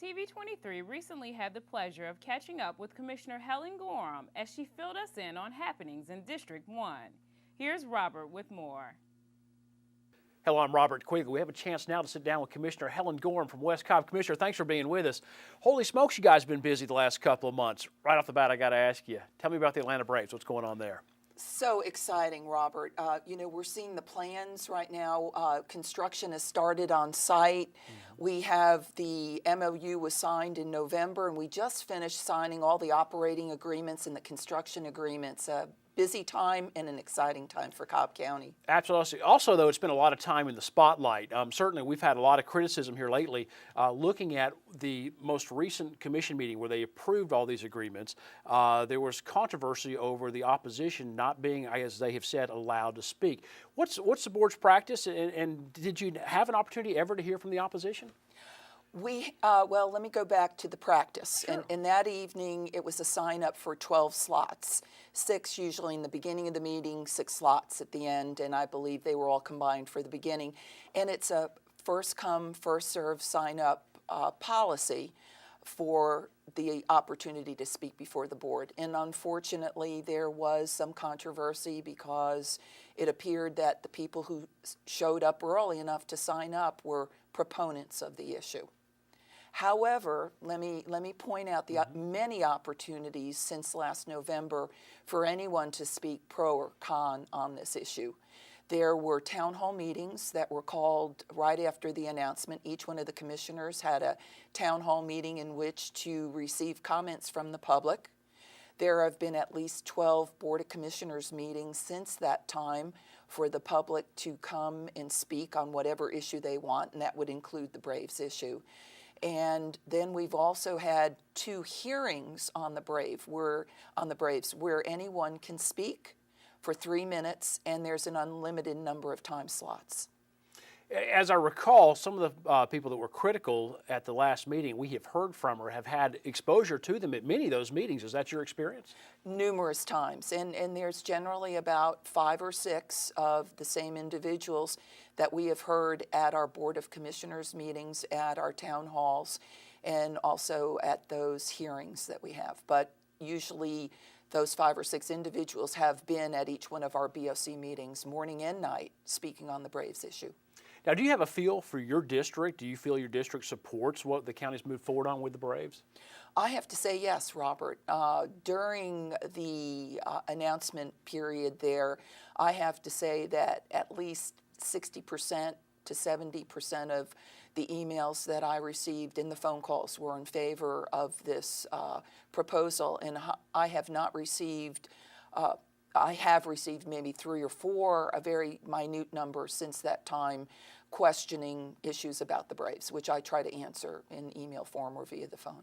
TV23 recently had the pleasure of catching up with Commissioner Helen Goreham as she filled us in on happenings in District 1. Here's Robert with more. Hello, I'm Robert Quigley. We have a chance now to sit down with Commissioner Helen Goreham from West Cobb. Commissioner, thanks for being with us. Holy smokes, you guys have been busy the last couple of months. Right off the bat, I got to ask you, tell me about the Atlanta Braves. What's going on there? So exciting, Robert. We're seeing the plans right now. Construction has started on site. We have the MOU was signed in November, and we just finished signing all the operating agreements and the construction agreements. Busy time and an exciting time for Cobb County. Absolutely. Also, though, it's been a lot of time in the spotlight. Certainly, we've had a lot of criticism here lately looking at the most recent commission meeting where they approved all these agreements. There was controversy over the opposition not being, as they have said, allowed to speak. What's the board's practice, and did you have an opportunity ever to hear from the opposition? Well, let me go back to the practice. Sure. And that evening, it was a sign up for 12 slots, 6 usually in the beginning of the meeting, 6 slots at the end, and I believe they were all combined for the beginning. And it's a first come, first serve sign up policy for the opportunity to speak before the board. And unfortunately, there was some controversy because it appeared that the people who showed up early enough to sign up were proponents of the issue. However, let me point out the many opportunities since last November for anyone to speak pro or con on this issue. There were town hall meetings that were called right after the announcement. Each one of the commissioners had a town hall meeting in which to receive comments from the public. There have been at least 12 Board of Commissioners meetings since that time for the public to come and speak on whatever issue they want, and that would include the Braves issue. And then we've also had 2 hearings on the Braves where anyone can speak for 3 minutes, and there's an unlimited number of time slots. As I recall, some of the people that were critical at the last meeting we have heard from or have had exposure to them at many of those meetings. Is that your experience? Numerous times, and there's generally about 5 or 6 of the same individuals that we have heard at our Board of Commissioners meetings, at our town halls, and also at those hearings that we have. But usually those 5 or 6 individuals have been at each one of our BOC meetings, morning and night, speaking on the Braves issue. Now, do you have a feel for your district? Do you feel your district supports what the county's moved forward on with the Braves? I have to say yes, Robert. During the announcement period there, I have to say that at least 60% to 70% of the emails that I received and the phone calls were in favor of this proposal, and I have received maybe 3 or 4, a very minute number since that time, questioning issues about the Braves, which I try to answer in email form or via the phone.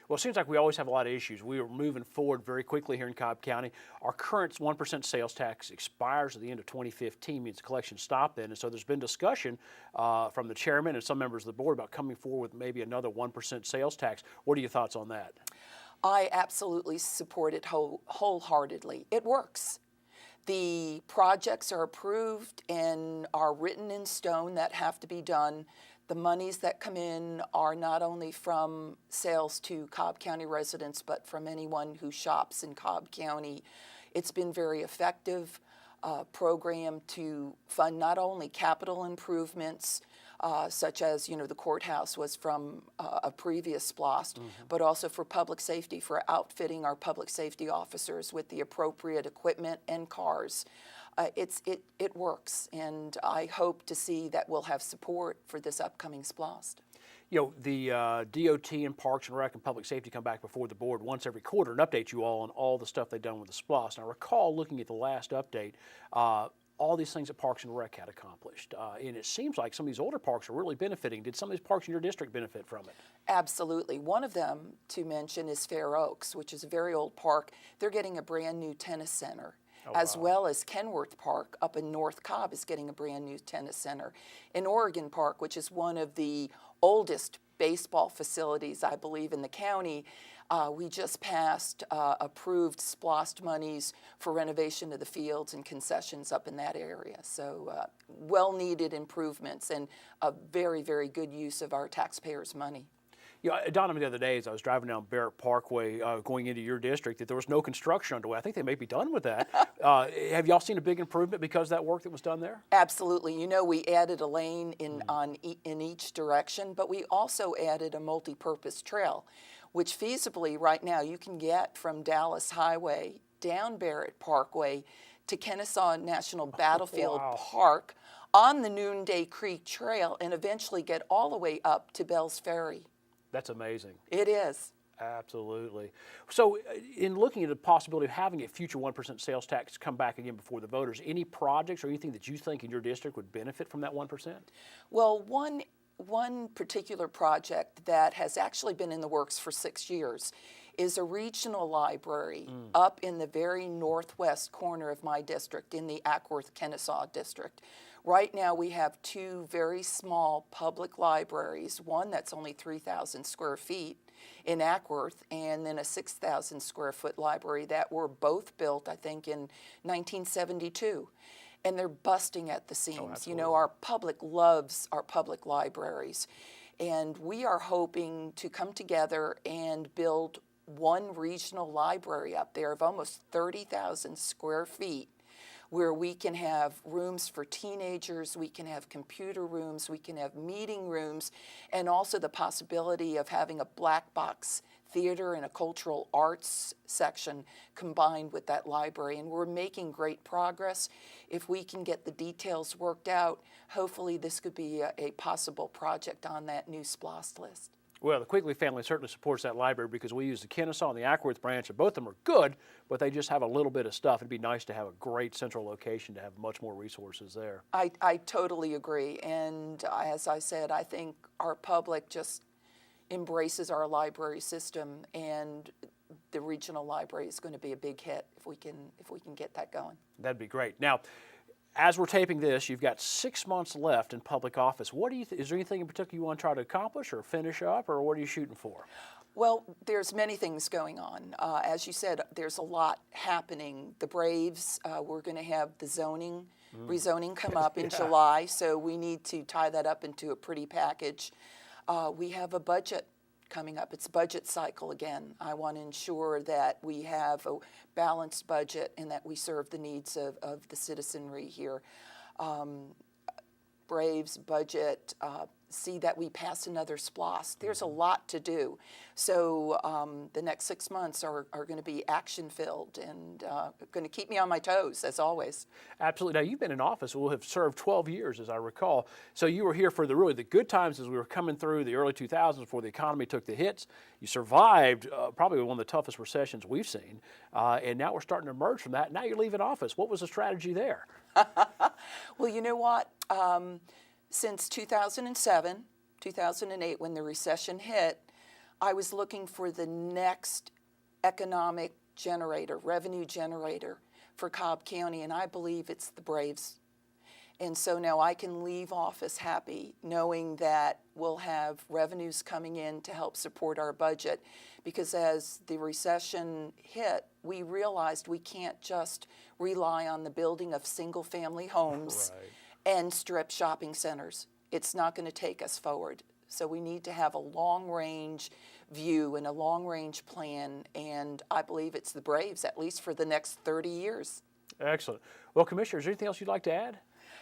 Well, it seems like we always have a lot of issues. We are moving forward very quickly here in Cobb County. Our current 1% sales tax expires at the end of 2015, means the collection stopped then. And so there's been discussion from the chairman and some members of the board about coming forward with maybe another 1% sales tax. What are your thoughts on that? I absolutely support it wholeheartedly. It works. The projects are approved and are written in stone that have to be done. The monies that come in are not only from sales to Cobb County residents, but from anyone who shops in Cobb County. It's been very effective program to fund not only capital improvements, such as, the courthouse was from a previous SPLOST, but also for public safety, for outfitting our public safety officers with the appropriate equipment and cars. It works, and I hope to see that we'll have support for this upcoming SPLOST. The DOT and Parks and Rec and Public Safety come back before the board once every quarter and update you all on all the stuff they've done with the SPLOST. And I recall looking at the last update, all these things that Parks and Rec had accomplished. And it seems like some of these older parks are really benefiting. Did some of these parks in your district benefit from it? Absolutely. One of them to mention is Fair Oaks, which is a very old park. They're getting a brand new tennis center. As well as Kenworth Park up in North Cobb is getting a brand new tennis center. In Oregon Park, which is one of the oldest baseball facilities, I believe, in the county, we just passed approved SPLOST monies for renovation of the fields and concessions up in that area. So well-needed improvements and a very, very good use of our taxpayers' money. Dawned on me the other day as I was driving down Barrett Parkway going into your district that there was no construction underway. I think they may be done with that. Have y'all seen a big improvement because of that work that was done there? Absolutely. You know, we added a lane in each direction, but we also added a multi-purpose trail, which feasibly right now you can get from Dallas Highway down Barrett Parkway to Kennesaw National Battlefield Park on the Noonday Creek Trail and eventually get all the way up to Bell's Ferry. That's amazing. It is. Absolutely. So in looking at the possibility of having a future 1% sales tax come back again before the voters, any projects or anything that you think in your district would benefit from that 1%? Well, one particular project that has actually been in the works for 6 years is a regional library up in the very northwest corner of my district in the Ackworth-Kennesaw district. Right now we have two very small public libraries, one that's only 3,000 square feet in Ackworth, and then a 6,000 square foot library that were both built, I think, in 1972. And they're busting at the seams. You know, our public loves our public libraries. And we are hoping to come together and build one regional library up there of almost 30,000 square feet where we can have rooms for teenagers, we can have computer rooms, we can have meeting rooms, and also the possibility of having a black box theater and a cultural arts section combined with that library. And we're making great progress. If we can get the details worked out, hopefully this could be a possible project on that new SPLOST list. Well, the Quigley family certainly supports that library because we use the Kennesaw and the Ackworth branch, and both of them are good, but they just have a little bit of stuff. It'd be nice to have a great central location to have much more resources there. I totally agree. And as I said, I think our public just embraces our library system, and the regional library is going to be a big hit if we can get that going. That'd be great. Now, as we're taping this, you've got 6 months left in public office. What do you is there anything in particular you want to try to accomplish or finish up, or what are you shooting for? Well, there's many things going on. As you said, there's a lot happening. The Braves, we're going to have the rezoning come up in July, so we need to tie that up into a pretty package. We have a budget coming up. It's budget cycle again. I want to ensure that we have a balanced budget and that we serve the needs of the citizenry here. Braves budget, see that we pass another SPLOST. There's a lot to do. So the next 6 months are going to be action-filled and going to keep me on my toes, as always. Absolutely. Now, you've been in office. We'll have served 12 years, as I recall. So you were here for the good times as we were coming through the early 2000s before the economy took the hits. You survived probably one of the toughest recessions we've seen. And now we're starting to emerge from that. Now you're leaving office. What was the strategy there? Well, you know what? Since 2007, 2008, when the recession hit, I was looking for the next economic generator, revenue generator for Cobb County, and I believe it's the Braves. And so now I can leave office happy, knowing that we'll have revenues coming in to help support our budget. Because as the recession hit, we realized we can't just rely on the building of single-family homes and strip shopping centers. It's not going to take us forward. So we need to have a long-range view and a long-range plan, and I believe it's the Braves, at least for the next 30 years. Excellent. Well, Commissioner, is there anything else you'd like to add?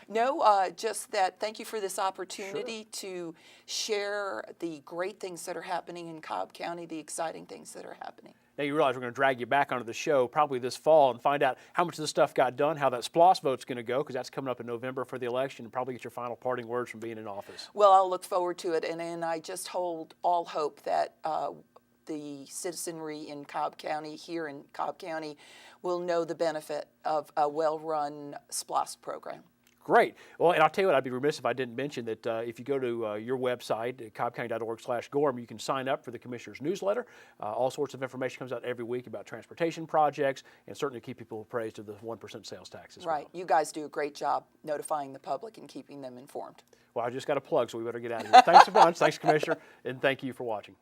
No, just that thank you for this opportunity to share the great things that are happening in Cobb County, the exciting things that are happening. Now you realize we're going to drag you back onto the show probably this fall and find out how much of this stuff got done, how that SPLOST vote's going to go, because that's coming up in November for the election, and probably get your final parting words from being in office. Well, I'll look forward to it, and I just hold all hope that the citizenry in Cobb County, here in Cobb County, will know the benefit of a well-run SPLOST program. Great. Well, and I'll tell you what, I'd be remiss if I didn't mention that if you go to your website, cobbcounty.org/Goreham, you can sign up for the Commissioner's newsletter. All sorts of information comes out every week about transportation projects, and certainly keep people appraised of the 1% sales tax as well. Right. You guys do a great job notifying the public and keeping them informed. Well, I just got a plug, so we better get out of here. Thanks a bunch. Thanks, Commissioner, and thank you for watching.